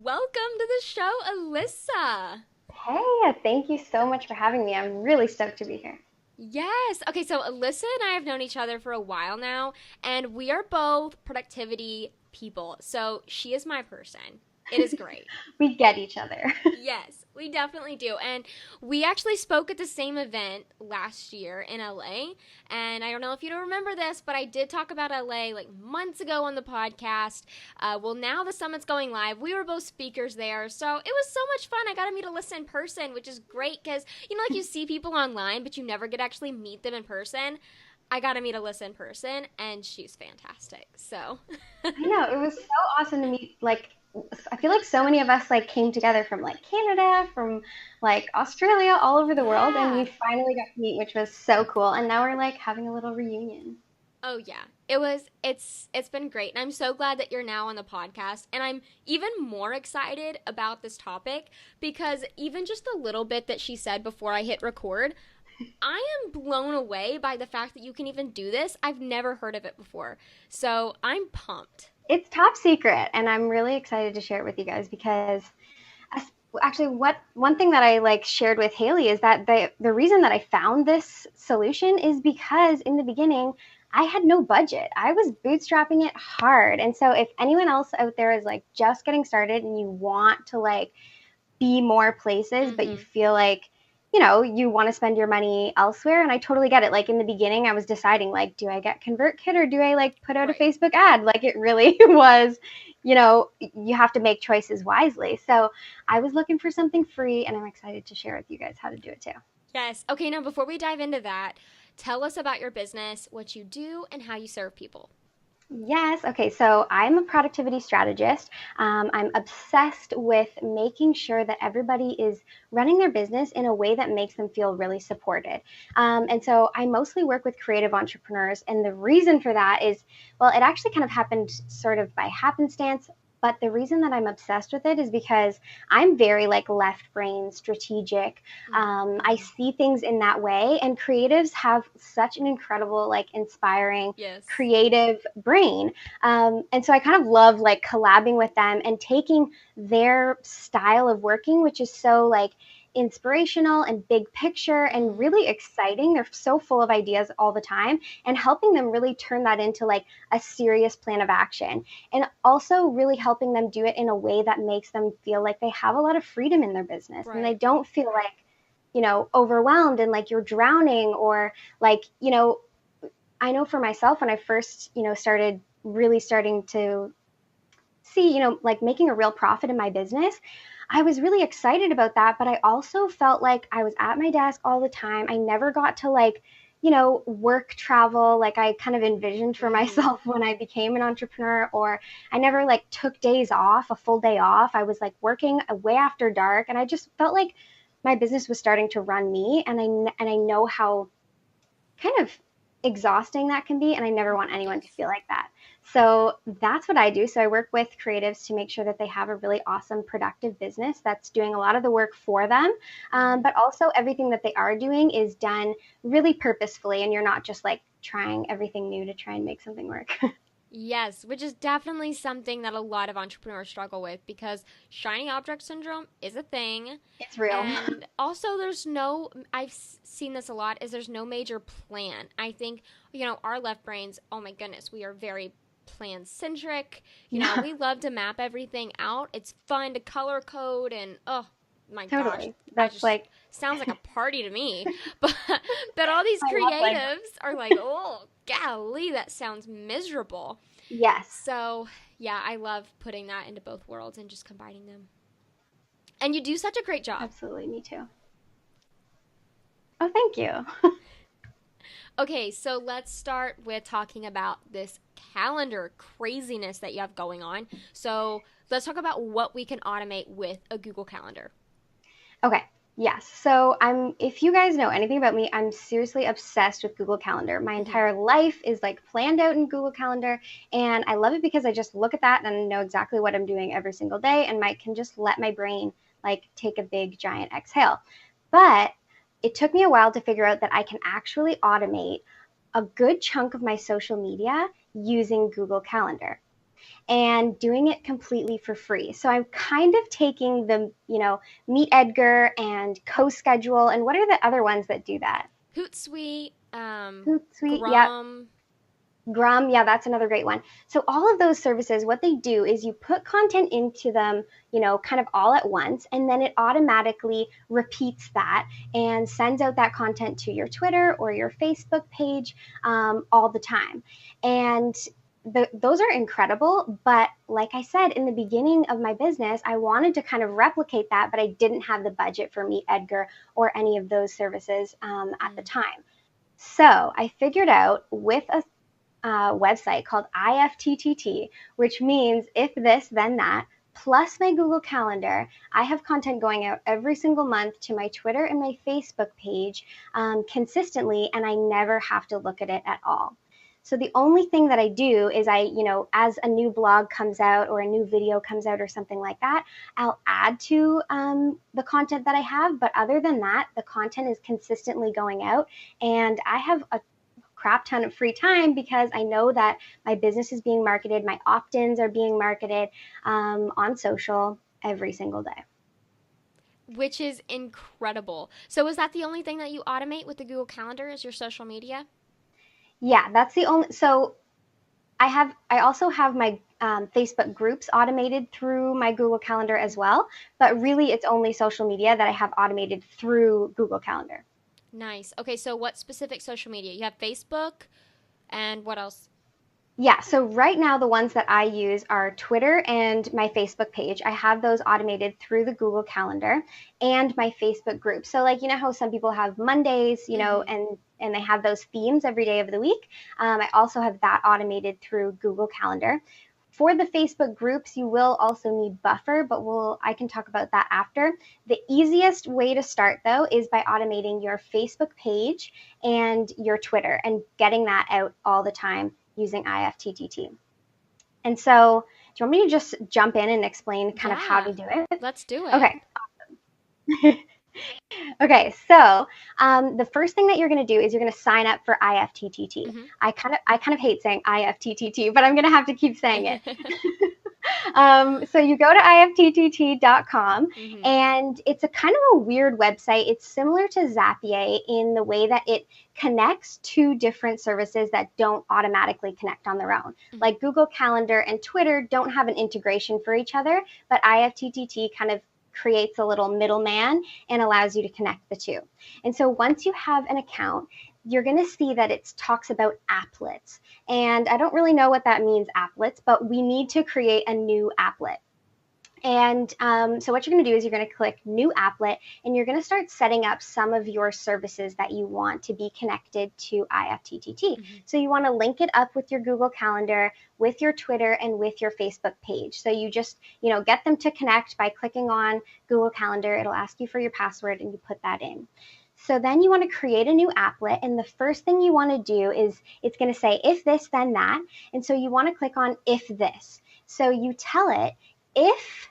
welcome to the show, Alyssa. Hey, thank you so much for having me. I'm really stoked to be here. Yes. Okay, so Alyssa and I have known each other for a while now, and we are both productivity people. So she is my person. It is great. We get each other. Yes, we definitely do. And we actually spoke at the same event last year in LA. And I don't know if you don't remember this, but I did talk about LA like months ago on the podcast. Well, now the summit's going live. We were both speakers there. So it was so much fun. I got to meet Alyssa in person, which is great because, like you see people online, but you never get to actually meet them in person. I got to meet Alyssa in person, and she's fantastic. So. I know, it was so awesome to meet. I feel like so many of us came together from Canada, from Australia, all over the world, and we Yeah. finally got to meet, which was so cool. And now we're having a little reunion. Oh yeah. It's been great. And I'm so glad that you're now on the podcast. And I'm even more excited about this topic because even just a little bit that she said before I hit record, I am blown away by the fact that you can even do this. I've never heard of it before. So, I'm pumped. It's top secret, and I'm really excited to share it with you guys because actually what one thing that I shared with Haley is that the reason that I found this solution is because in the beginning I had no budget. I was bootstrapping it hard. And so if anyone else out there is just getting started and you want to be more places, but you Mhm. feel you want to spend your money elsewhere. And I totally get it. In the beginning, I was deciding, do I get ConvertKit or do I put out a Right. Facebook ad? It really was, you have to make choices wisely. So I was looking for something free, and I'm excited to share with you guys how to do it too. Yes. Okay, now before we dive into that, tell us about your business, what you do, and how you serve people. Yes. Okay. So I'm a productivity strategist. I'm obsessed with making sure that everybody is running their business in a way that makes them feel really supported. And so I mostly work with creative entrepreneurs. And the reason for that is, well, it actually kind of happened sort of by happenstance. But the reason that I'm obsessed with it is because I'm very left brain strategic. I Mhm. see things in that way, and creatives have such an incredible, inspiring Yes. creative brain. And so I kind of love collabing with them and taking their style of working, which is so inspirational and big picture and Mhm. really exciting. They're so full of ideas all the time, and helping them really turn that into a serious plan of action. And also really helping them do it in a way that makes them feel like they have a lot of freedom in their business and they Right. don't feel overwhelmed and you're drowning or like, you know, I know for myself when I first, starting to see, making a real profit in my business, I was really excited about that. But I also felt like I was at my desk all the time. I never got to work travel like I kind of envisioned for Mm. myself when I became an entrepreneur, or I never took days off, a full day off. I was working way after dark, and I just felt like my business was starting to run me, and I know how kind of exhausting that can be, and I never want anyone to Yes. feel like that. So that's what I do. So I work with creatives to make sure that they have a really awesome productive business that's doing a lot of the work for them, Mhm. but also everything that they are doing is done really purposefully, and you're not just trying everything new to try and make something work. Yes, which is definitely something that a lot of entrepreneurs struggle with because shiny object syndrome is a thing. It's real. And also, I've seen this a lot, is there's no major plan. I think, our left brains, oh my goodness, we are very plan centric. Yeah, We love to map everything out. It's fun to color code, and oh my gosh, totally. I That's just, sounds like a party to me. But, but all these I love Lego. creatives are like, oh, golly, that sounds miserable. Yes, So, yeah, I love putting that into both worlds and just combining them. And you do such a great job. absolutely. Me too. Oh, thank you. Okay, so let's start with talking about this calendar craziness that you have going on. So, let's talk about what we can automate with a Google Calendar. Okay. Yes. So if you guys know anything about me, I'm seriously obsessed with Google Calendar. My Hmm. entire life is planned out in Google Calendar, and I love it because I just look at that and know exactly what I'm doing every single day, and I can just let my brain take a big giant exhale. But it took me a while to figure out that I can actually automate a good chunk of my social media using Google Calendar. and doing it completely for free. So I'm kind of taking the, Meet Edgar and CoSchedule, and what are the other ones that do that? Hootsuite, Hootsuite, yep. Grum. Grum, yeah, that's another great one. So all of those services, what they do is you put content into them, kind of all at once, and then it automatically repeats that and sends out that content to your Twitter or your Facebook page all the time. And those are incredible. But like I said, in the beginning of my business, I wanted to kind of replicate that, but I didn't have the budget for Meet Edgar or any of those services at the time. So I figured out with a website called IFTTT, which means if this, then that, plus my Google Calendar. I have content going out every single month to my Twitter and my Facebook page consistently, and I never have to look at it at all. So the only thing that I do is as a new blog comes out or a new video comes out or something like that, I'll add to the content that I have. But other than that, the content is consistently going out, and I have a crap ton of free time because I know that my business is being marketed, my opt-ins are being marketed on social every single day. Which is incredible. So is that the only thing that you automate with the Google Calendar is your social media? Yeah, that's the only. So I also have my Facebook groups automated through my Google Calendar as well, but really it's only social media that I have automated through Google Calendar. Nice. Okay, so what specific social media? You have Facebook and what else? Yeah, so right now the ones that I use are Twitter and my Facebook page. I have those automated through the Google Calendar and my Facebook group. So like how some people have Mondays, Mm-hmm. and they have those themes every day of the week. I also have that automated through Google Calendar. For the Facebook groups, you will also need Buffer, but I can talk about that after. The easiest way to start though is by automating your Facebook page and your Twitter and getting that out all the time using IFTTT. And so, do you want me to just jump in and explain kind of how Yeah, to do it? let's do it. Okay. Okay, so the first thing that you're going to do is you're going to sign up for IFTTT. Mm-hmm. I kind of hate saying IFTTT, but I'm going to have to keep saying it. So you go to ifttt.com, Mm-hmm. and it's a kind of a weird website. It's similar to Zapier in the way that it connects two different services that don't automatically connect on their own. Mm-hmm. Like Google Calendar and Twitter don't have an integration for each other, but IFTTT kind of creates a little middleman and allows you to connect the two. And so once you have an account, you're going to see that it talks about applets. And I don't really know what that means, applets, but we need to create a new applet. And so what you're going to do is you're going to click New Applet, and you're going to start setting up some of your services that you want to be connected to IFTTT. Mm-hmm. So you want to link it up with your Google Calendar, with your Twitter, and with your Facebook page. So you just, get them to connect by clicking on Google Calendar. It'll ask you for your password, and you put that in. So then you want to create a new applet, and the first thing you want to do is it's going to say if this, then that. And so you want to click on if this. So you tell it, if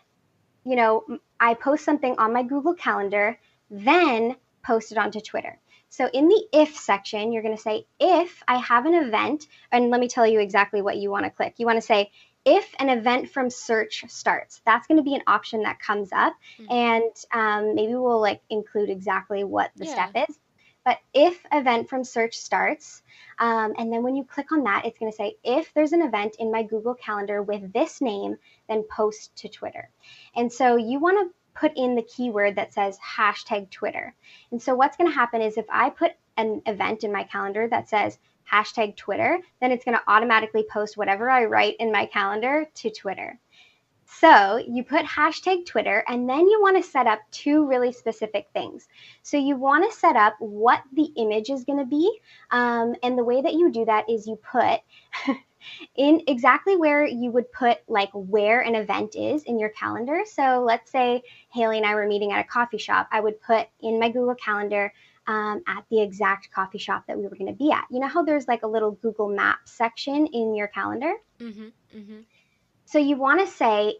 I post something on my Google Calendar, then post it onto Twitter. So in the if section, you're going to say, if I have an event, and let me tell you exactly what you want to click. You want to say, if an event from search starts. That's going to be an option that comes up, Mm-hmm. and maybe we'll include exactly what the Yeah. step is. But if event from search starts, and then when you click on that, it's going to say, if there's an event in my Google Calendar with this name, then post to Twitter. And so you want to put in the keyword that says hashtag Twitter. And so what's going to happen is if I put an event in my calendar that says hashtag Twitter, then it's going to automatically post whatever I write in my calendar to Twitter. So you put hashtag Twitter, and then you want to set up two really specific things. So you want to set up what the image is going to be. And the way that you do that is you put in exactly where you would put where an event is in your calendar. So let's say Haley and I were meeting at a coffee shop. I would put in my Google Calendar at the exact coffee shop that we were going to be at. You know how there's a little Google Maps section in your calendar? Mm-hmm. Mm-hmm. So you want to say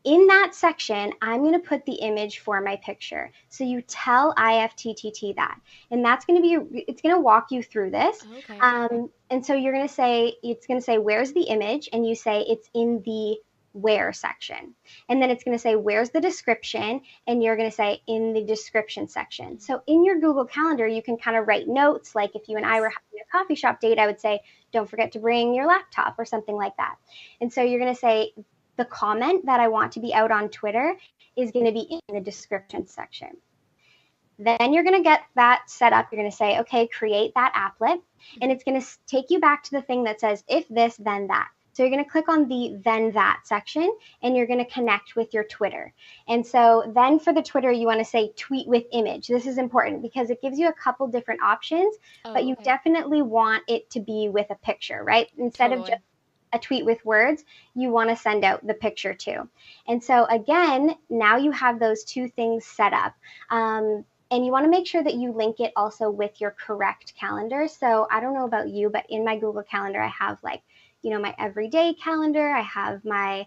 In that section, I'm going to put the image for my picture. So you tell IFTTT that, and that's going to be, it's going to walk you through this. Okay. And so you're going to say, it's going to say, where's the image? And you say, it's in the where section. And then it's going to say, where's the description? And you're going to say, in the description section. So in your Google Calendar, you can kind of write notes. Like if you and I were having a coffee shop date, I would say, don't forget to bring your laptop or something like that. And so you're going to say, the comment that I want to be out on Twitter is going to be in the description section. Then you're going to get that set up. You're going to say, okay, create that applet. And it's going to take you back to the thing that says, if this, then that. So you're going to click on the then that section, and you're going to connect with your Twitter. And so then for the Twitter, you want to say tweet with image. This is important because it gives you a couple different options, but you definitely want it to be with a picture, right? Instead of just a tweet with words, you want to send out the picture too. And so again, now you have those two things set up. And you want to make sure that you link it also with your correct calendar. So I don't know about you, but in my Google Calendar, I have like, my everyday calendar. I have my,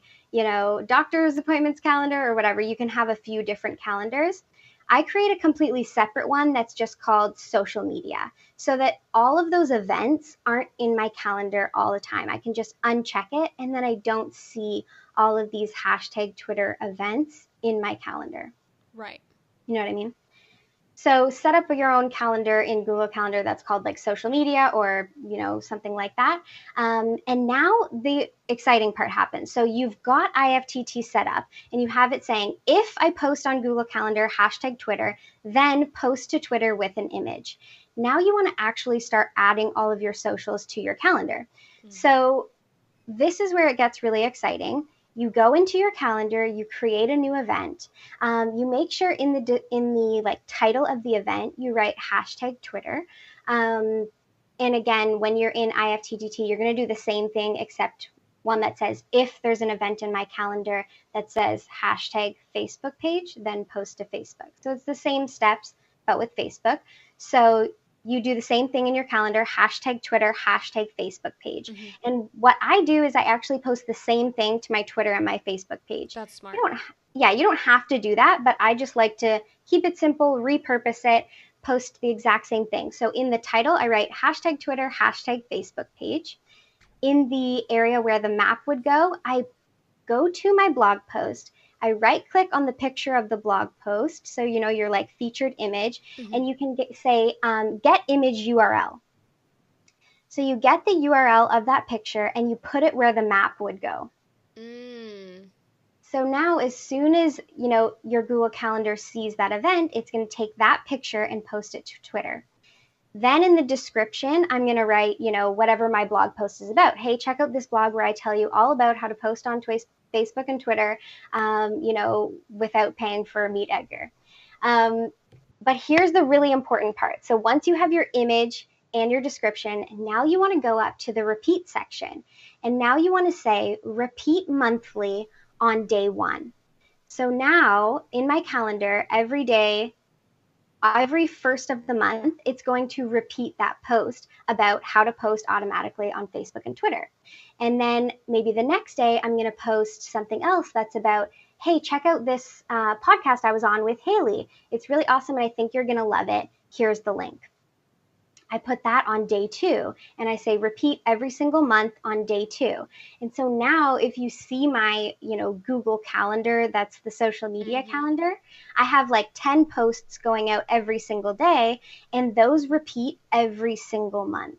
doctor's appointments calendar or whatever. You can have a few different calendars. I create a completely separate one that's just called social media, so that all of those events aren't in my calendar all the time. I can just uncheck it, and then I don't see all of these hashtag Twitter events in my calendar. Right. You know what I mean? So set up your own calendar in Google Calendar that's called like social media or, something like that. And now the exciting part happens. So you've got IFTT set up and you have it saying, if I post on Google Calendar, hashtag Twitter, then post to Twitter with an image. Now you want to actually start adding all of your socials to your calendar. Mm-hmm. So this is where it gets really exciting. You go into your calendar, you create a new event. You make sure in the like title of the event, you write hashtag Twitter. And again, when you're in IFTTT, you're going to do the same thing, except one that says, if there's an event in my calendar that says hashtag Facebook page, then post to Facebook. So it's the same steps, but with Facebook. So you do the same thing in your calendar, hashtag Twitter, hashtag Facebook page. Mm-hmm. And what I do is I actually post the same thing to my Twitter and my Facebook page. That's smart. You don't have to do that, but I just like to keep it simple, repurpose it, post the exact same thing. So in the title, I write hashtag Twitter, hashtag Facebook page. In the area where the map would go, I go to my blog post. I right click on the picture of the blog post. So, your like featured image, mm-hmm. and you can say, get image URL. So you get the URL of that picture and you put it where the map would go. So now as soon as, your Google Calendar sees that event, it's going to take that picture and post it to Twitter. Then in the description, I'm going to write, whatever my blog post is about. Hey, check out this blog where I tell you all about how to post on Facebook and Twitter, without paying for Meet Edgar. But here's the really important part. So once you have your image and your description, now you want to go up to the repeat section. And now you want to say repeat monthly on day 1. So now in my calendar, every day, every first of the month, it's going to repeat that post about how to post automatically on Facebook and Twitter. And then maybe the next day, I'm going to post something else that's about, hey, check out this podcast I was on with Haley. It's really awesome, and I think you're going to love it. Here's the link. I put that on day 2, and I say repeat every single month on day 2. And so now if you see my, Google Calendar, that's the social media mm-hmm. calendar, I have like 10 posts going out every single day, and those repeat every single month.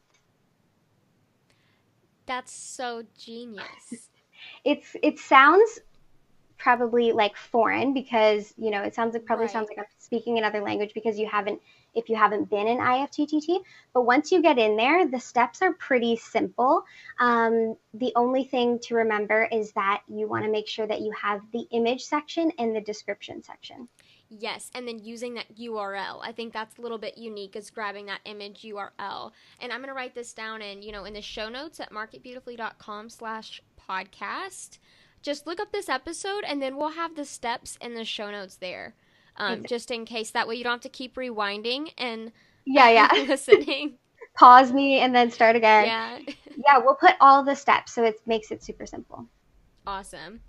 That's so genius. It sounds probably like foreign because, it sounds like I'm speaking another language because if you haven't been in IFTTT, but once you get in there, the steps are pretty simple. The only thing to remember is that you want to make sure that you have the image section and the description section. Yes, and then using that URL. I think that's a little bit unique, is grabbing that image URL. And I'm going to write this down in the show notes at marketbeautifully.com/podcast. Just look up this episode, and then we'll have the steps in the show notes there, just in case. That way you don't have to keep rewinding and listening. Pause me and then start again. Yeah. Yeah, we'll put all the steps, so it makes it super simple. Awesome.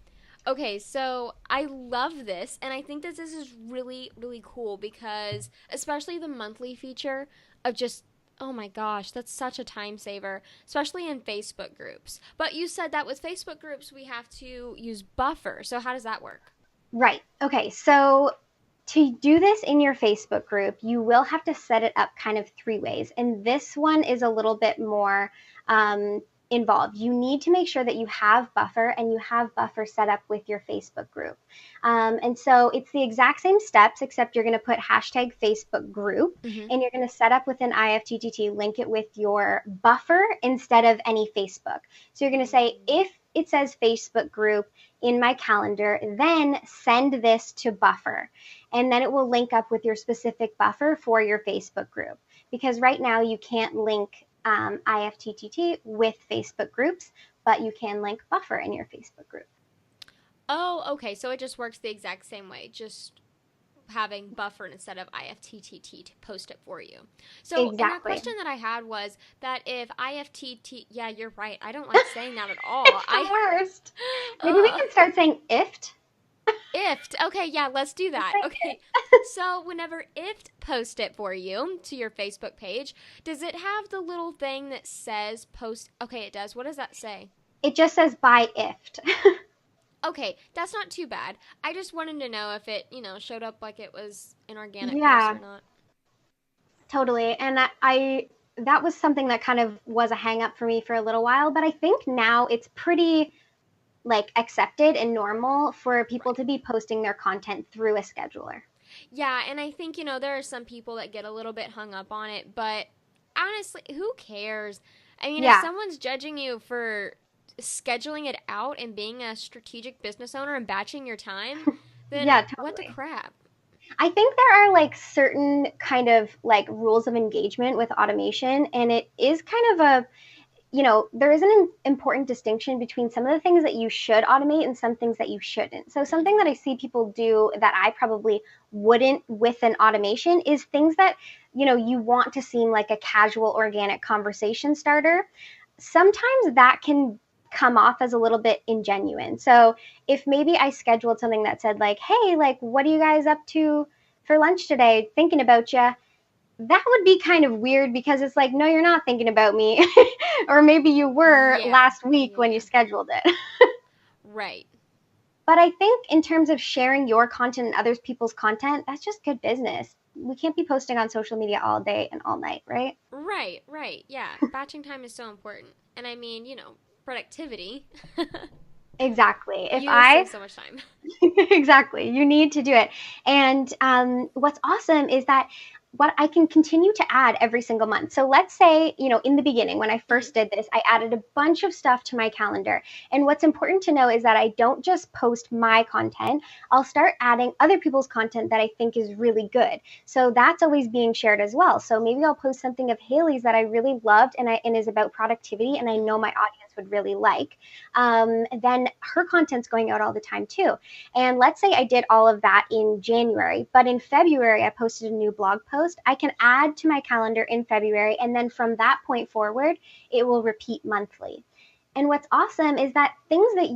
Okay, so I love this, and I think that this is really, really cool because, especially the monthly feature of just, oh my gosh, that's such a time saver, especially in Facebook groups. But you said that with Facebook groups, we have to use Buffer. So, how does that work? Right. Okay. So to do this in your Facebook group, you will have to set it up kind of three ways. And this one is a little bit more involved. You need to make sure that you have Buffer and you have Buffer set up with your Facebook group. And so it's the exact same steps, except you're going to put hashtag Facebook group Mm-hmm. and you're going to set up within IFTTT, link it with your Buffer instead of any Facebook. So you're going to say, if it says Facebook group in my calendar, then send this to Buffer. And then it will link up with your specific Buffer for your Facebook group. Because right now you can't link IFTTT with Facebook groups, but you can link Buffer in your Facebook group. Oh, okay. So it just works the exact same way, just having Buffer instead of IFTTT to post it for you. So, and that Exactly. question that I had was that if IFTT, yeah, you're right. I don't like saying that at all. It's the I, worst. Maybe we ugh. can start saying IFT. IFT. Okay, yeah, let's do Just that. say Okay. So whenever IFT post it for you to your Facebook page, does it have the little thing that says post? Okay, it does. What does that say? it just says by IFT. Okay, that's not too bad. I just wanted to know if it, showed up like it was an organic post Yeah, or not. totally. And that was something that kind of was a hang up for me for a little while, but I think now it's pretty like accepted and normal for people Right. to be posting their content through a scheduler. Yeah, and I think, there are some people that get a little bit hung up on it, but honestly, who cares? I mean, if Yeah. someone's judging you for scheduling it out and being a strategic business owner and batching your time, then Yeah, what the totally. crap? I think there are like certain kind of like rules of engagement with automation, and it is kind of a, there is an important distinction between some of the things that you should automate and some things that you shouldn't. So, something that Mm-hmm. I see people do that I probably wouldn't with an automation is things that, you want to seem like a casual, organic conversation starter. Sometimes that can come off as a little bit ingenuine. So, if maybe I scheduled something that said, like, hey, like, what are you guys up to for lunch today? Thinking about you, that would be kind of weird because it's like, no, you're not thinking about me. Or maybe you were Yeah, last week yeah, when you yeah. scheduled it. Right. But I think in terms of sharing your content and other people's content, that's just good business. We can't be posting on social media all day and all night, right? Right, right. Yeah, batching time is so important. And I mean, productivity. Exactly. If You I save so much time. exactly. You need to do it. And what's awesome is that what I can continue to add every single month. So let's say, in the beginning, when I Hmm. first did this, I added a bunch of stuff to my calendar. And what's important to know is that I don't just post my content, I'll start adding other people's content that I think is really good. So that's always being shared as well. So maybe I'll post something of Haley's that I really loved and is about productivity and I know Hmm. my audience would really like. Then her content's going out all the time too. And let's say I did all of that in January, but in February, I posted a new blog post. I can add to my calendar in February. And then from that point forward, it will repeat monthly. And what's awesome is that things that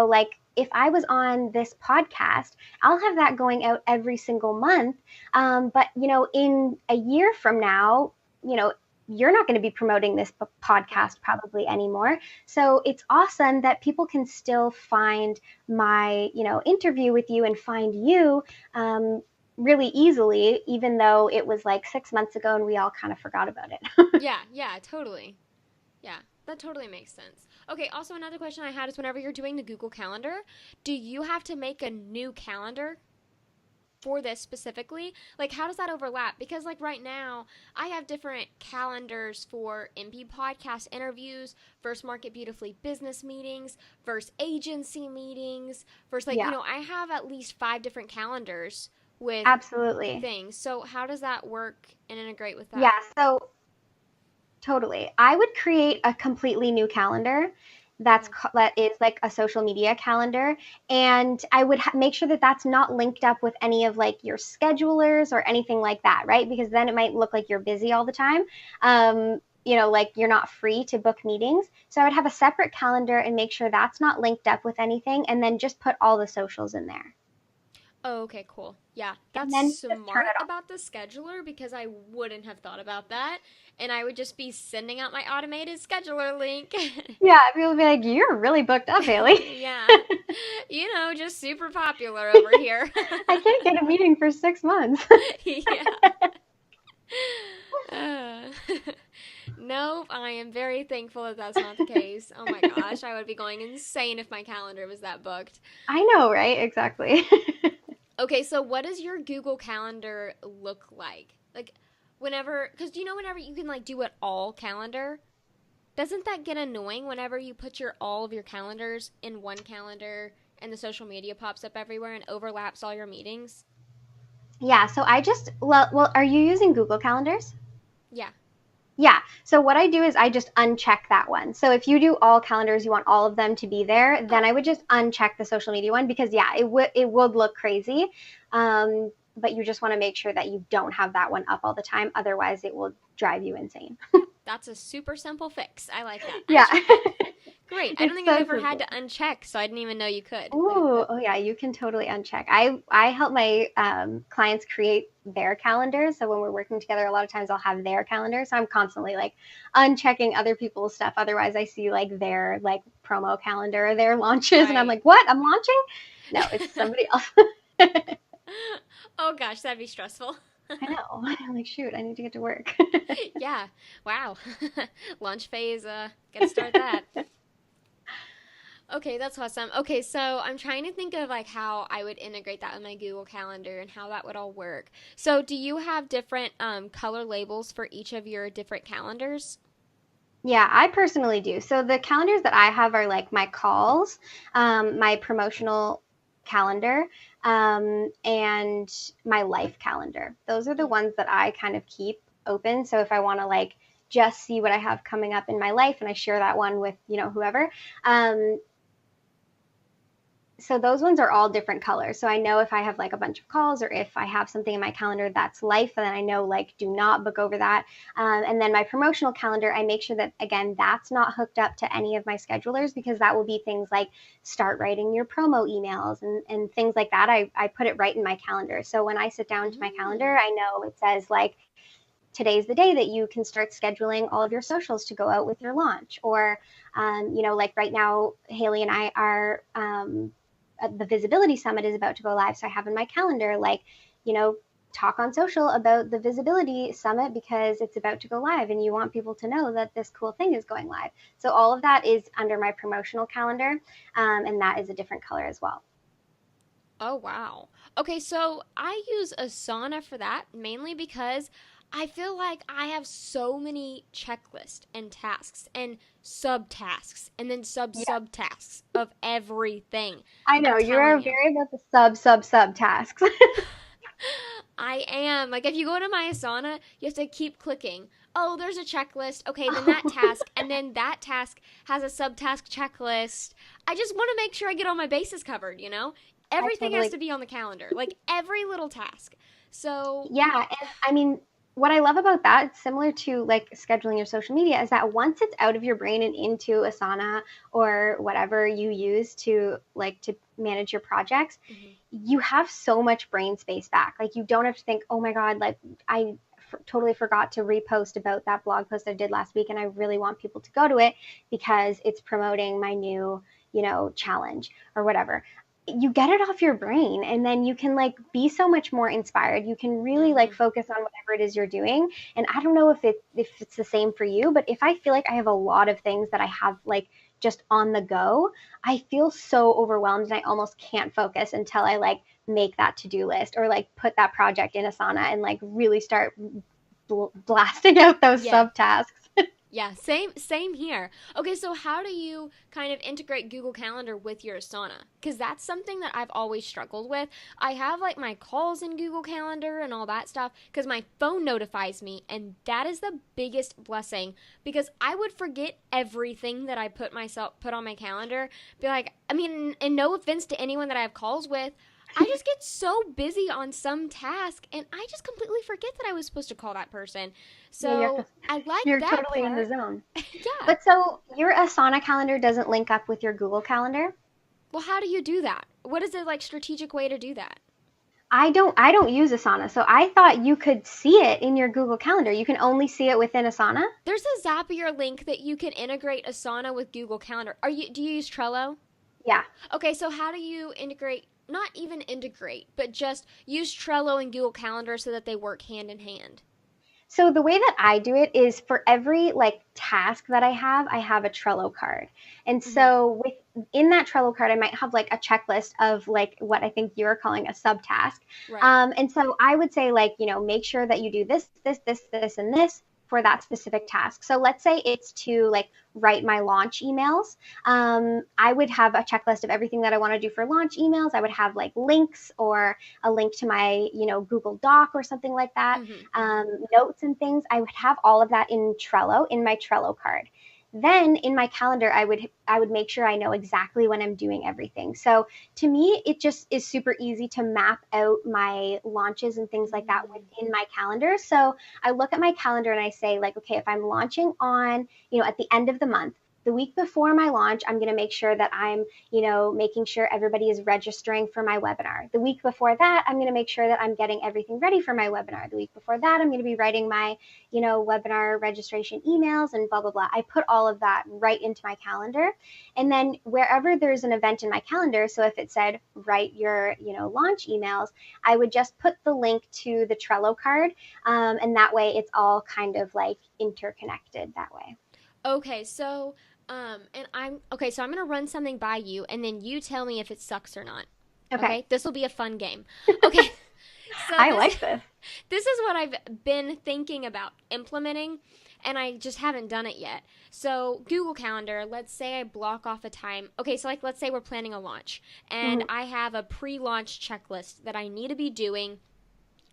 like if I was on this podcast, I'll have that going out every single month. But, in a year from now, you know, you're not going to be promoting this Right. podcast probably anymore. So it's awesome that people can still find my, interview with you and find you really easily, even though it was like 6 months ago and we all kind of forgot about it. Yeah, yeah, totally. Yeah, that totally makes sense. Okay, also another question I had is whenever you're doing the Google Calendar, do you have to make a new calendar for this specifically? Like, how does that overlap? Because, like, right now, I have different calendars for MP podcast interviews, First Market Beautifully business meetings, First agency meetings, First, like, Yeah, I have at least 5 different calendars with absolutely. things. So, how does that work and integrate with Yeah, that? so totally. I would create a completely new calendar Okay. that is like a social media calendar, and I would make sure that that's not linked up with any of like your schedulers or anything like that, right? Because then it might look like you're busy all the time. like you're not free to book meetings. So I would have a separate calendar and make sure that's not linked up with anything, and then just put all the socials in there. Oh, okay, cool. Yeah, And that's then just turn smart it off. about the scheduler because I wouldn't have thought about that. And I would just be sending out my automated scheduler link. Yeah, people will be like, "You're really booked up, Haley." Yeah. Just super popular over here. I can't get a meeting for 6 months. Yeah. Uh, nope, I am very thankful that that's not the case. Oh my gosh, I would be going insane if my calendar was that booked. I know, right? Exactly. Okay, so what does your Google Calendar look like? Like, because whenever you can like do it all calendar, doesn't that get annoying whenever you put all of your calendars in one calendar and the social media pops up everywhere and overlaps all your meetings? Yeah, so well, are you using Google Calendars? Yeah. Yeah. So what I do is I just uncheck that one. So if you do all calendars, you want all of them to be there, then Oh. I would just uncheck the social media one because yeah, it would look crazy. But you just want to make sure that you don't have that one up all the time. Otherwise, it will drive you insane. That's a super simple fix. I like that. Yeah. Uncheck it. Great. I don't It's think so I've ever had simple. to uncheck, so I didn't even know you could. Ooh, oh yeah, you can totally uncheck. I help my clients create their calendars. So when we're working together, a lot of times I'll have their calendar. So I'm constantly like unchecking other people's stuff. Otherwise, I see like their like promo calendar or their launches, and I'm Right. like, what? I'm launching? No, it's somebody else. Oh gosh, that'd be stressful. I know. I'm like, shoot, I need to get to work. Yeah. Wow. Launch phase. Gotta start that. Okay, that's awesome. Okay, so I'm trying to think of like how I would integrate that with my Google Calendar and how that would all work. So, do you have different color labels for each of your different calendars? Yeah, I personally do. So the calendars that I have are like my calls, my promotional calendar, and my life calendar. Those are the Mm-hmm. ones that I kind of keep open. So if I want to like just see what I have coming up in my life and I share that one with, whoever, so those ones are all different colors. So I know if I have like a bunch of calls or if I have something in my calendar that's life, then I know like do not book over that. And then my promotional calendar, I make sure that again that's not hooked up to any of my schedulers because that will be things like start writing your promo emails and things like that. I put it right in my calendar. So when I sit down to my Mm. calendar, I know it says like today's the day that you can start scheduling all of your socials to go out with your launch. Or, like right now, Haley and I are, the Visibility Summit is about to go live. So I have in my calendar, like, you know, talk on social about the Visibility Summit because it's about to go live and you want people to know that this cool thing is going live. So all of that is under my promotional calendar, and that is a different color as well. Oh, wow. Okay, so I use Asana for that mainly because I feel like I have so many checklists and tasks and subtasks and then Yeah, subtasks of everything. I I'm know telling you're you. very about the sub tasks. I am. Like, if you go to my Asana, you have to keep clicking. Oh, there's a checklist. Okay, then that task. And then that task has a subtask checklist. I just want to make sure I get all my bases covered? I Everything has totally to be on the calendar, like every little task. So, Yeah, and I mean, what I love about that, it's similar to like scheduling your social media, is that once it's out of your brain and into Asana or whatever you use to manage your projects, mhm. you have so much brain space back. Like you don't have to think, oh my God, like totally forgot to repost about that blog post I did last week, and I really want people to go to it because it's promoting my new, challenge or whatever. You get it off your brain and then you can like be so much more inspired. You can really like Mhm. focus on whatever it is you're doing. And I don't know if it's the same for you, but if I feel like I have a lot of things that I have like just on the go, I feel so overwhelmed and I almost can't focus until I like make that to-do list or like put that project in Asana and like really start blasting out those Yeah. subtasks. Yeah, same here. Okay, so how do you kind of integrate Google Calendar with your Asana? Cuz that's something that I've always struggled with. I have like my calls in Google Calendar and all that stuff cuz my phone notifies me and that is the biggest blessing because I would forget everything that I put on my calendar. Be like, I mean, and no offense to anyone that I have calls with, I just get so busy on some task and I just completely forget that I was supposed to call that person. Yeah, So I like you're that totally in the part. zone. Yeah. But so your Asana calendar doesn't link up with your Google Calendar? Well, how do you do that? What is the like strategic way to do that? I don't use Asana, so I thought you could see it in your Google Calendar. You can only see it within Asana? There's a Zapier link that you can integrate Asana with Google Calendar. Do you use Trello? Yeah. Okay, so how do you integrate, not even integrate, but just use Trello and Google Calendar so that they work hand in hand? So the way that I do it is for every like task that I have a Trello card. And Hmm. so within that Trello card, I might have like a checklist of like what I think you're calling a subtask. Right. And so I would say like, make sure that you do this, and this for that specific task. So let's say it's to like write my launch emails. I would have a checklist of everything that I want to do for launch emails. I would have like links or a link to my, Google Doc or something like that, Hmm. Hmm. notes and things. I would have all of that in Trello, in my Trello card. Then in my calendar, I would make sure I know exactly when I'm doing everything. So to me, it just is super easy to map out my launches and things like that within my calendar. So I look at my calendar and I say like, okay, if I'm launching on, at the end of the month, the week before my launch, I'm going to make sure that I'm, making sure everybody is registering for my webinar. The week before that, I'm going to make sure that I'm getting everything ready for my webinar. The week before that, I'm going to be writing my, webinar registration emails and blah, blah, blah. I put all of that right into my calendar. And then wherever there's an event in my calendar, so if it said write your, launch emails, I would just put the link to the Trello card. And that way it's all kind of like interconnected that way. Okay, so so I'm gonna run something by you, and then you tell me if it sucks or not. Okay. Okay, this will be a fun game. Okay, so I this like this. this is what I've been thinking about implementing, and I just haven't done it yet. So Google Calendar, let's say I block off a time. Okay, so like let's say we're planning a launch, and Mhm. I have a pre-launch checklist that I need to be doing.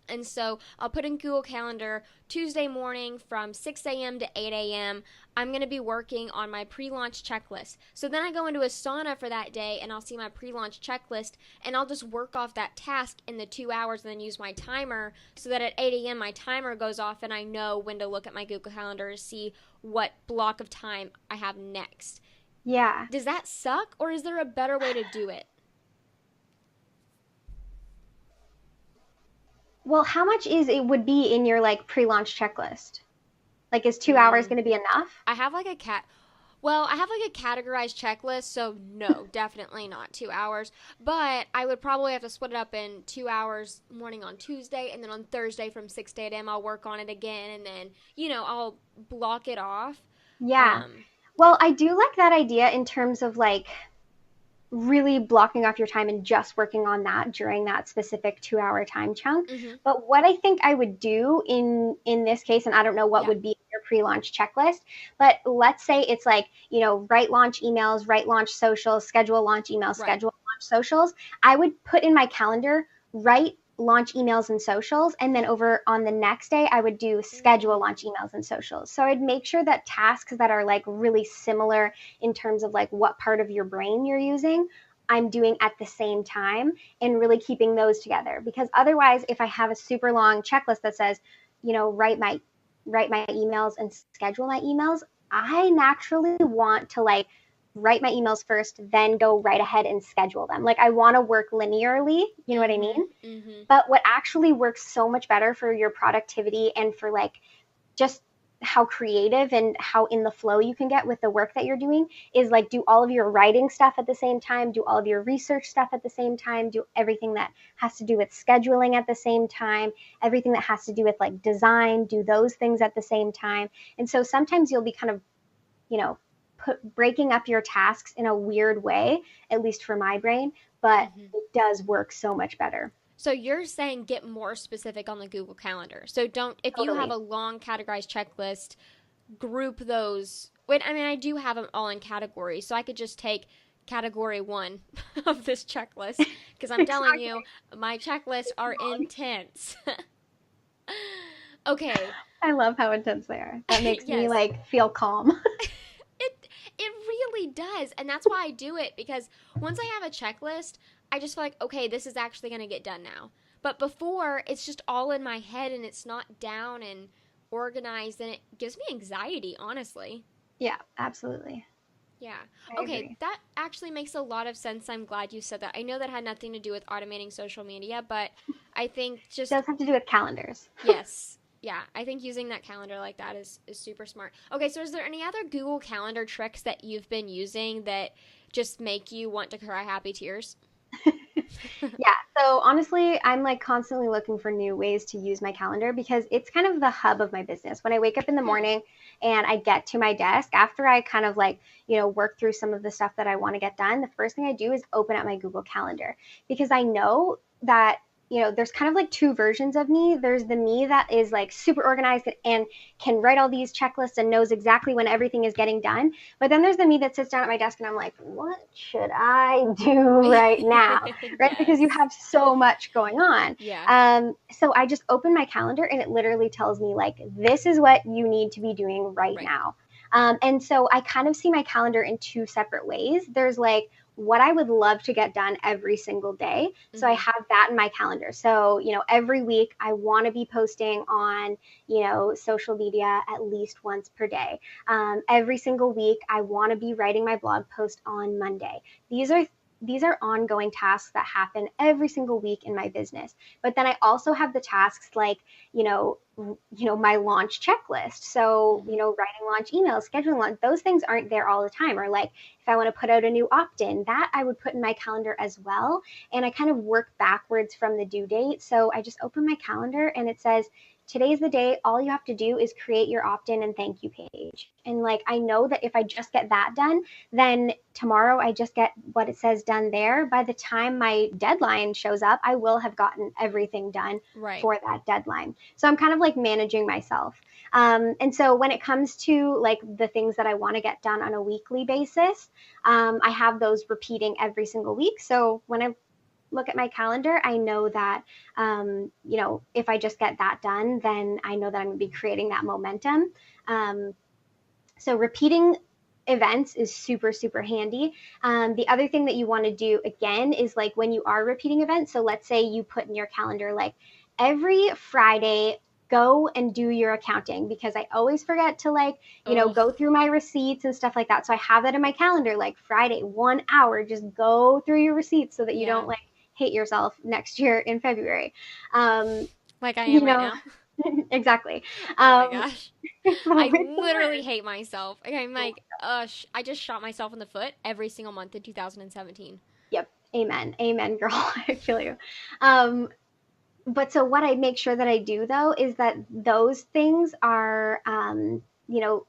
And so I'll put in Google Calendar Tuesday morning from 6 a.m. to 8 a.m. I'm going to be working on my pre launch checklist. So then I go into Asana for that day and I'll see my pre launch checklist and I'll just work off that task in the 2 hours and then use my timer so that at 8 a.m. my timer goes off and I know when to look at my Google Calendar to see what block of time I have next. Yeah. Does that suck or is there a better way to do it? Well, how much is it would be in your like pre-launch checklist? Like, is 2 hours Mm, going to be enough? I have like a cat. Well, I have like a categorized checklist, so no, definitely not 2 hours. But I would probably have to split it up in 2 hours morning on Tuesday, and then on Thursday from 6 to 8 a.m. I'll work on it again, and then, I'll block it off. Yeah. Um, Well, I do like that idea in terms of like really blocking off your time and just working on that during that specific 2 hour time chunk. mm-hmm. But what I think I would do in this case, and I don't know what Yeah, would be in your pre-launch checklist, but let's say it's like, write launch emails, write launch socials, schedule launch emails, right. schedule launch socials. I would put in my calendar, write launch emails and socials, and then over on the next day I would do schedule Mm, launch emails and socials. So I'd make sure that tasks that are like really similar in terms of like what part of your brain you're using, I'm doing at the same time and really keeping those together. Because otherwise, if I have a super long checklist that says, write my emails and schedule my emails, I naturally want to like write my emails first, then go right ahead and schedule them. Like I want to work linearly, you know what I mm-hmm. mean? Mm-hmm. But what actually works so much better for your productivity and for like just how creative and how in the flow you can get with the work that you're doing is like do all of your writing stuff at the same time, do all of your research stuff at the same time, do everything that has to do with scheduling at the same time, everything that has to do with like design, do those things at the same time. And so sometimes you'll be kind of, you know, breaking up your tasks in a weird way, at least for my brain, but Mm-hmm. it does work so much better. So you're saying get more specific on the Google Calendar. So don't, if you have Totally. a long categorized checklist, group those. Wait, I mean, I do have them all in categories, so I could just take category one of this checklist because I'm telling Exactly. you, my checklists It's are long. intense. Okay, I love how intense they are. That makes me yes, like feel calm. it it really does, and that's why I do it because once I have a checklist, I just feel like, okay, this is actually going to get done now. But before, it's just all in my head and it's not down and organized, and it gives me anxiety, honestly. Yeah, absolutely. Yeah. I Okay, agree. that actually makes a lot of sense. I'm glad you said that. I know that had nothing to do with automating social media, but I think It just, does have to do with calendars. yes. Yeah, I think using that calendar like that is super smart. Okay, so is there any other Google Calendar tricks that you've been using that just make you want to cry happy tears? Yeah, so honestly, I'm like constantly looking for new ways to use my calendar because it's kind of the hub of my business. When I wake up in the Hmm. morning and I get to my desk, after I kind of like, work through some of the stuff that I want to get done, the first thing I do is open up my Google Calendar because I know that there's kind of like two versions of me. There's the me that is like super organized and can write all these checklists and knows exactly when everything is getting done. But then there's the me that sits down at my desk and I'm like, what should I do right now? Right? Because you Yes. have so much going on. Yeah. So I just open my calendar and it literally tells me, like, this is what you need to be doing right Right. now. And so I kind of see my calendar in two separate ways. There's like what I would love to get done every single day. So I Mm-hmm. have that in my calendar. So, every week I want to be posting on, social media at least once per day. Every single week I want to be writing my blog post on Monday. These are these are ongoing tasks that happen every single week in my business. But then I also have the tasks like, my launch checklist. So, Mm-hmm. writing launch emails, scheduling launch, those things aren't there all the time. Or like if I want to put out a new opt-in, that I would put in my calendar as well. And I kind of work backwards from the due date. So I just open my calendar and it says, today's the day. All you have to do is create your opt-in and thank you page. And like I know that if I just get that done, then tomorrow I just get what it says done there. By the time my deadline shows up, I will have gotten everything done Right. for that deadline. So I'm kind of like managing myself. And so when it comes to like the things that I want to get done on a weekly basis, I have those repeating every single week. So when I look at my calendar, I know that, if I just get that done, then I know that I'm going to be creating that momentum. Um, so repeating events is super, super handy. The other thing that you want to do again is like when you are repeating events. So let's say you put in your calendar, like every Friday, go and do your accounting because I always forget to like, Oh, go through my receipts and stuff like that. So I have that in my calendar, like Friday, 1 hour, just go through your receipts so that you yeah. don't like hate yourself next year in February. Um, Like I you am right know, now. exactly. Oh my Um, gosh. so I it's the literally worst. hate myself. Like, I'm like, I just shot myself in the foot every single month in 2017. Yep. Amen. Amen, girl. I feel you. Um, but so what I make sure that I do though is that those things are,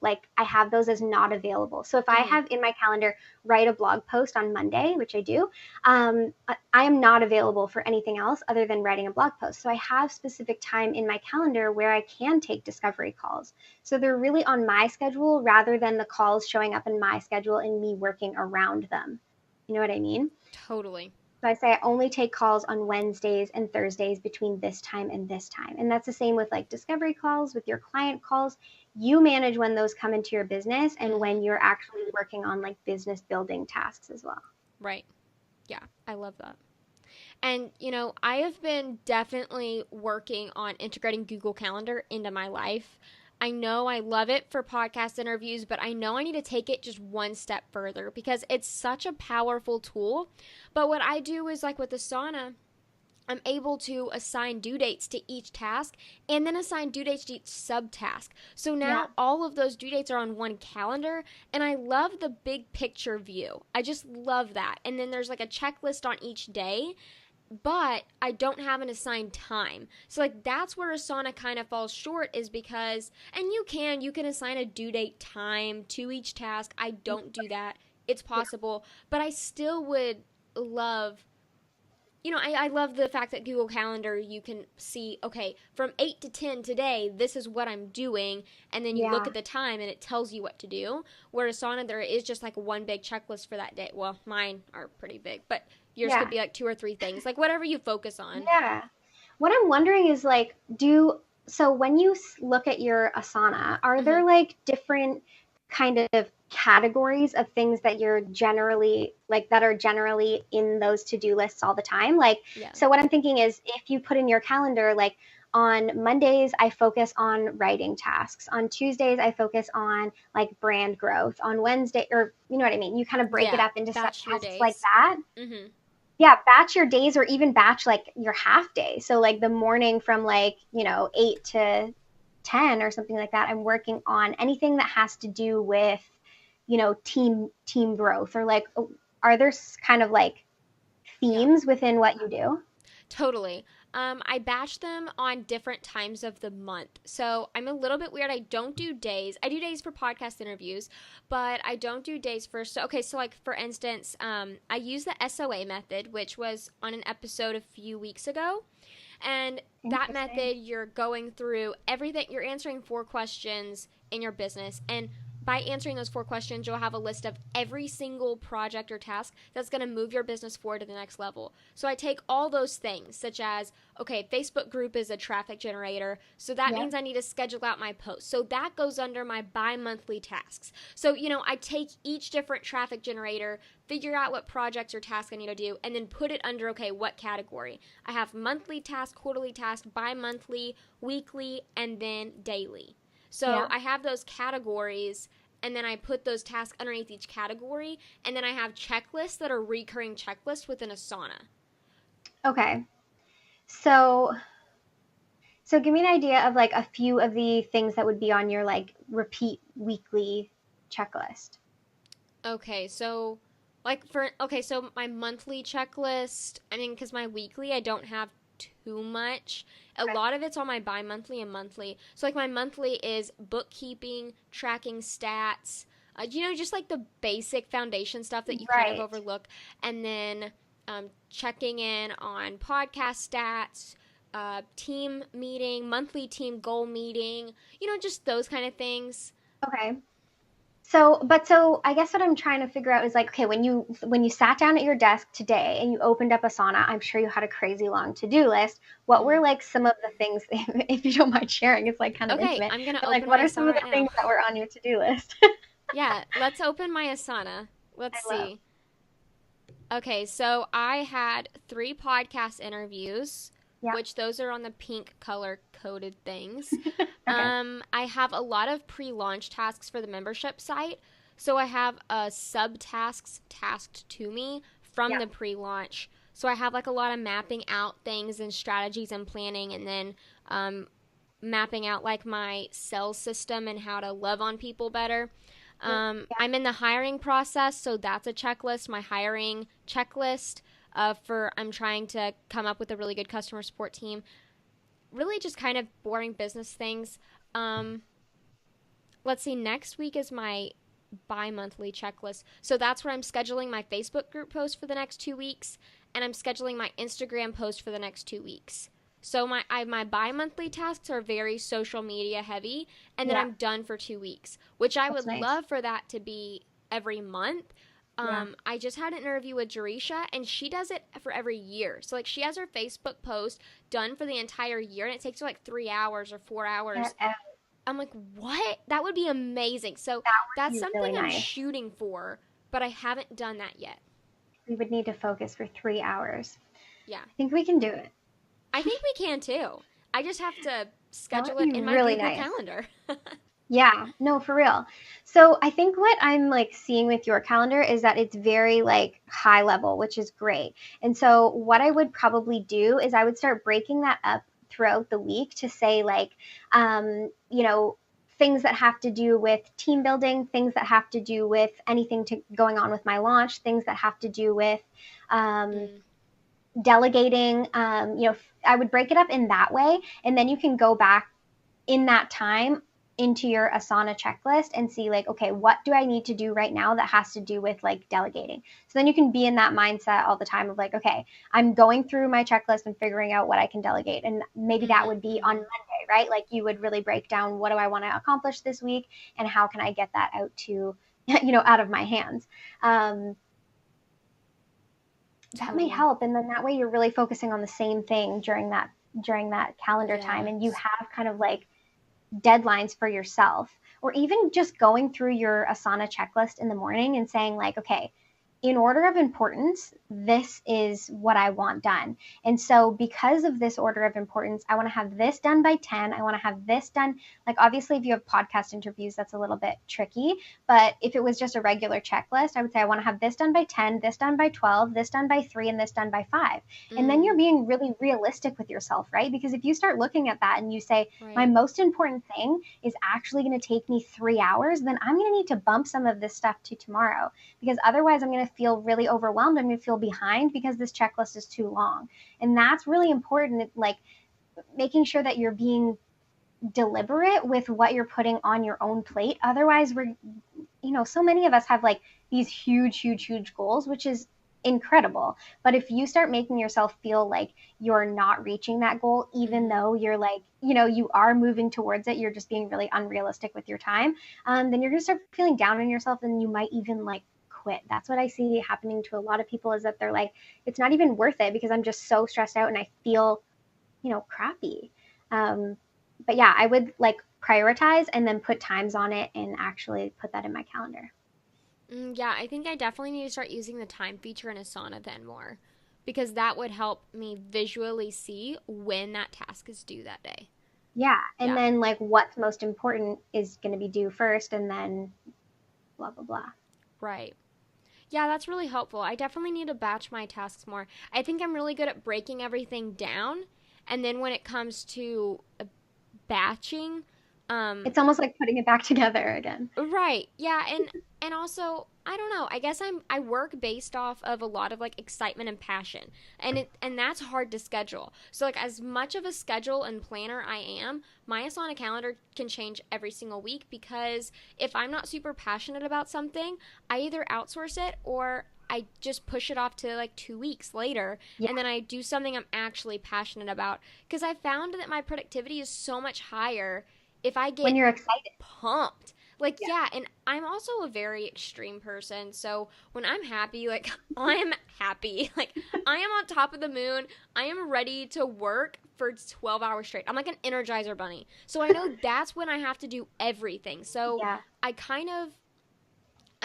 like I have those as not available. So if I Mm-hmm. have in my calendar write a blog post on Monday, which I do, I am not available for anything else other than writing a blog post. So I have specific time in my calendar where I can take discovery calls. So they're really on my schedule rather than the calls showing up in my schedule and me working around them. You know what I mean? Totally. So I say I only take calls on Wednesdays and Thursdays between this time and this time. And that's the same with like discovery calls, with your client calls. You manage when those come into your business and Mm-hmm. when you're actually working on like business building tasks as well. Right. Yeah. I love that. And, I have been definitely working on integrating Google Calendar into my life. I know I love it for podcast interviews, but I know I need to take it just one step further because it's such a powerful tool. But what I do is like with Asana, I'm able to assign due dates to each task and then assign due dates to each subtask. So Yeah. now all of those due dates are on one calendar, and I love the big picture view. I just love that. And then there's like a checklist on each day, but I don't have an assigned time. So like that's where Asana kind of falls short is because and you can assign a due date time to each task. I don't do that. It's Yeah. possible, but I still would love I love the fact that Google Calendar, you can see, okay, from 8 to 10 today, this is what I'm doing. And then you look Yeah. at the time and it tells you what to do. Whereas Asana, there is just like one big checklist for that day. Well, mine are pretty big, but yours could Yeah. be like two or three things, like whatever you focus on. Yeah. What I'm wondering is so when you look at your Asana, are Hmm. there like different kind of categories of things that you're generally like that are generally in those to-do lists all the time. Like, Yeah. so what I'm thinking is if you put in your calendar, like on Mondays, I focus on writing tasks. On Tuesdays, I focus on like brand growth. On Wednesday, or you know what I mean? You kind of break it Yeah. up into set Batch your tasks like days. that. Mm-hmm. Yeah, batch your days or even batch like your half day. So like the morning from like, 8 to 10 or something like that, I'm working on anything that has to do with, team growth or like are there kind of like Yeah. themes within what you do? Totally. I batch them on different times of the month. So I'm a little bit weird. I don't do days. I do days for podcast interviews, but I don't do days for. So, okay, so like for instance, I use the SOA method, which was on an episode a few weeks ago. And that Interesting. method, you're going through everything, you're answering 4 questions in your business. And by answering those 4 questions, you'll have a list of every single project or task that's going to move your business forward to the next level. So I take all those things, such as, okay, Facebook group is a traffic generator. So that Yep. means I need to schedule out my posts. So that goes under my bi monthly tasks. So, I take each different traffic generator, figure out what projects or tasks I need to do, and then put it under, okay, what category? I have monthly task, quarterly task, bi monthly, weekly, and then daily. So Yeah. I have those categories, and then I put those tasks underneath each category, and then I have checklists that are recurring checklists within Asana. Okay. So give me an idea of like a few of the things that would be on your like repeat weekly checklist. Okay, so so my monthly checklist, I mean, because my weekly, I don't have too much. A Okay. lot of it's on my bi monthly and monthly. So, like, my monthly is bookkeeping, tracking stats, just like the basic foundation stuff that you kind of Right. overlook. And then checking in on podcast stats, team meeting, monthly team goal meeting, just those kind of things. Okay. So I guess what I'm trying to figure out is like, okay, when you sat down at your desk today and you opened up Asana, I'm sure you had a crazy long to-do list. What were Mm. like some of the things, if you don't mind sharing, it's like kind of Okay, intimate, I'm going to but like open what my are some Asana of the right now. things that were on your to-do list? Yeah, let's open my Asana. I Let's love. see. Okay, so I had 3 podcast interviews, Yeah. which those are on the pink color coded things. Okay. I have a lot of pre-launch tasks for the membership site. So I have subtasks tasked to me from Yeah. the pre-launch. So I have like a lot of mapping out things and strategies and planning, and then mapping out like my sales system and how to love on people better. Yeah. I'm in the hiring process, so that's a checklist. My hiring checklist for I'm trying to come up with a really good customer support team. Really, just kind of boring business things. Um, let's see. Next week is my bi-monthly checklist, so that's where I'm scheduling my Facebook group post for the next 2 weeks, and I'm scheduling my Instagram post for the next 2 weeks. So my bi-monthly tasks are very social media heavy, and then Yeah. I'm done for 2 weeks, which I That's would nice. love for that to be every month. Yeah. I just had an interview with Jerisha, and she does it for every year. So like she has her Facebook post done for the entire year, and it takes her like 3 hours or 4 hours. Get out. I'm like, what? That would be amazing. So That would that's be something really I'm nice. shooting for, but I haven't done that yet. We would need to focus for 3 hours. Yeah. I think we can do it. I think we can too. I just have to That would schedule be it in my really Google nice. Calendar. Yeah, no, for real. So I think what I'm like seeing with your calendar is that it's very like high level, which is great. And so what I would probably do is I would start breaking that up throughout the week to say like, things that have to do with team building, things that have to do with anything going on with my launch, things that have to do with um, Mm, delegating. I would break it up in that way, and then you can go back in that time into your Asana checklist and see like, okay, what do I need to do right now that has to do with like delegating? So then you can be in that mindset all the time of like, okay, I'm going through my checklist and figuring out what I can delegate. And maybe that would be on mm-hmm. Monday, right? Like you would really break down what do I want to accomplish this week and how can I get that out to, out of my hands. That may Totally. help. And then that way you're really focusing on the same thing during that calendar time. And you Yes. have kind of like deadlines for yourself, or even just going through your Asana checklist in the morning and saying like, okay, in order of importance, this is what I want done. And so, because of this order of importance, I want to have this done by 10. I want to have this done. Like, obviously, if you have podcast interviews, that's a little bit tricky. But if it was just a regular checklist, I would say I want to have this done by 10, this done by 12, this done by 3, and this done by 5. And then you're being really realistic with yourself, right? Because if you start looking at that and you say, my most important thing is actually going to take me 3 hours, then I'm going to need to bump some of this stuff to tomorrow, because otherwise I'm going to feel really overwhelmed. I'm going to feel behind because this checklist is too long. And that's really important, like making sure that you're being deliberate with what you're putting on your own plate. Otherwise, so many of us have like these huge goals, which is incredible. But if you start making yourself feel like you're not reaching that goal, even though you're like, you are moving towards it, you're just being really unrealistic with your time, then you're going to start feeling down on yourself, and you might even like quit. That's what I see happening to a lot of people, is that they're like, it's not even worth it because I'm just so stressed out and I feel, crappy. But yeah, I would like prioritize and then put times on it and actually put that in my calendar. Yeah, I think I definitely need to start using the time feature in Asana then more, because that would help me visually see when that task is due that day. Yeah, and then like what's most important is going to be due first, and then blah, blah, blah. Right. Yeah, that's really helpful. I definitely need to batch my tasks more. I think I'm really good at breaking everything down, and then when it comes to batching, it's almost like putting it back together again. Right. Yeah, and also, I don't know. I guess I work based off of a lot of like excitement and passion. And that's hard to schedule. So like as much of a schedule and planner I am, my Asana calendar can change every single week, because if I'm not super passionate about something, I either outsource it or I just push it off to like 2 weeks later, and then I do something I'm actually passionate about, because I found that my productivity is so much higher if I get when you're excited, pumped. Like, yeah, and I'm also a very extreme person. So when I'm happy, like, I'm happy. Like, I am on top of the moon. I am ready to work for 12 hours straight. I'm like an Energizer bunny. So I know that's when I have to do everything. So I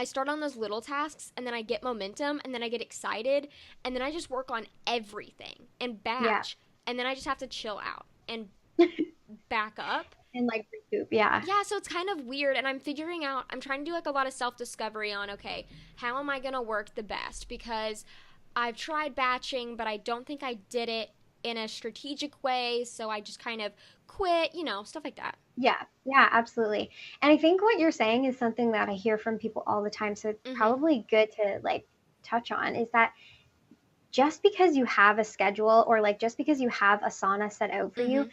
start on those little tasks, and then I get momentum, and then I get excited, and then I just work on everything and batch. And then I just have to chill out and back up and like recoup. Yeah, so it's kind of weird, and I'm trying to do like a lot of self-discovery on, okay, how am I gonna work the best, because I've tried batching, but I don't think I did it in a strategic way, so I just kind of quit, stuff like that. Yeah, absolutely. And I think what you're saying is something that I hear from people all the time, so it's probably good to like touch on, is that just because you have a schedule, or like just because you have Asana set out for you,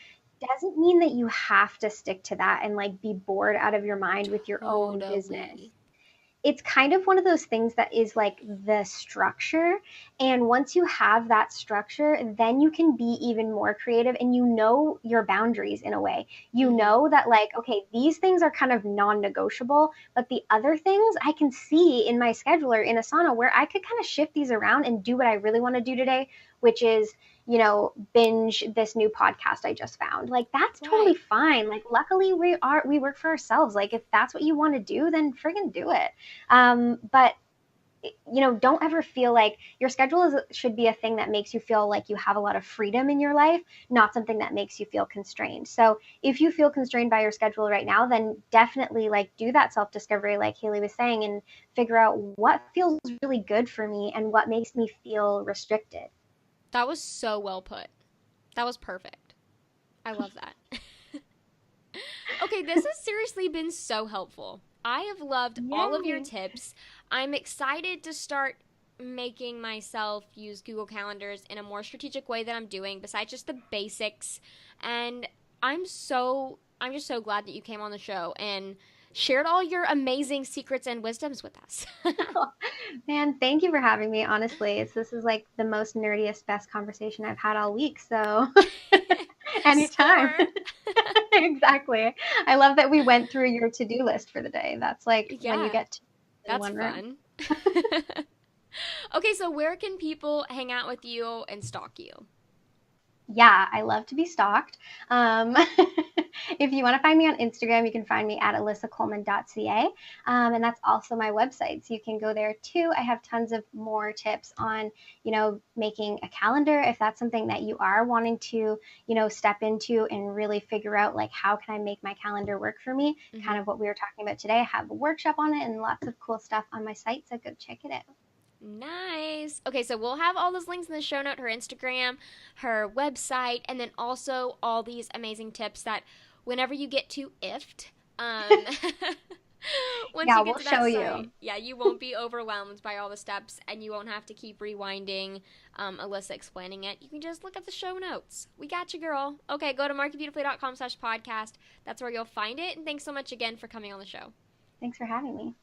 doesn't mean that you have to stick to that and like be bored out of your mind with your own business. It's kind of one of those things that is like the structure. And once you have that structure, then you can be even more creative, and you know your boundaries in a way. You know that like, okay, these things are kind of non-negotiable, but the other things I can see in my scheduler in Asana where I could kind of shift these around and do what I really want to do today, which is, binge this new podcast I just found. Like, that's totally fine. Like, luckily we work for ourselves. Like, if that's what you want to do, then friggin' do it. But don't ever feel like your schedule should be a thing that makes you feel like you have a lot of freedom in your life, not something that makes you feel constrained. So if you feel constrained by your schedule right now, then definitely like do that self-discovery, like Haley was saying, and figure out what feels really good for me and what makes me feel restricted. That was so well put. That was perfect. I love that. Okay, this has seriously been so helpful. I have loved all of your tips. I'm excited to start making myself use Google Calendars in a more strategic way that I'm doing, besides just the basics. And I'm just so glad that you came on the show and shared all your amazing secrets and wisdoms with us. Man, thank you for having me. Honestly, this is like the most nerdiest, best conversation I've had all week. So anytime. Exactly. I love that we went through your to-do list for the day. That's like when you get to that's fun. Okay, so where can people hang out with you and stalk you? Yeah, I love to be stalked. If you want to find me on Instagram, you can find me at alyssacoleman.ca. And that's also my website. So you can go there too. I have tons of more tips on, making a calendar if that's something that you are wanting to, step into and really figure out like, how can I make my calendar work for me? Mm-hmm. Kind of what we were talking about today. I have a workshop on it and lots of cool stuff on my site. So go check it out. Nice. Okay, so we'll have all those links in the show note, her Instagram, her website, and then also all these amazing tips that whenever you get to IFT, once Yeah, you get we'll to that show site, you. yeah, you won't be overwhelmed by all the steps and you won't have to keep rewinding Alyssa explaining it. You can just look at the show notes. We got you, girl. Okay, go to marketbeautifully.com/podcast. That's where you'll find it. And thanks so much again for coming on the show. Thanks for having me.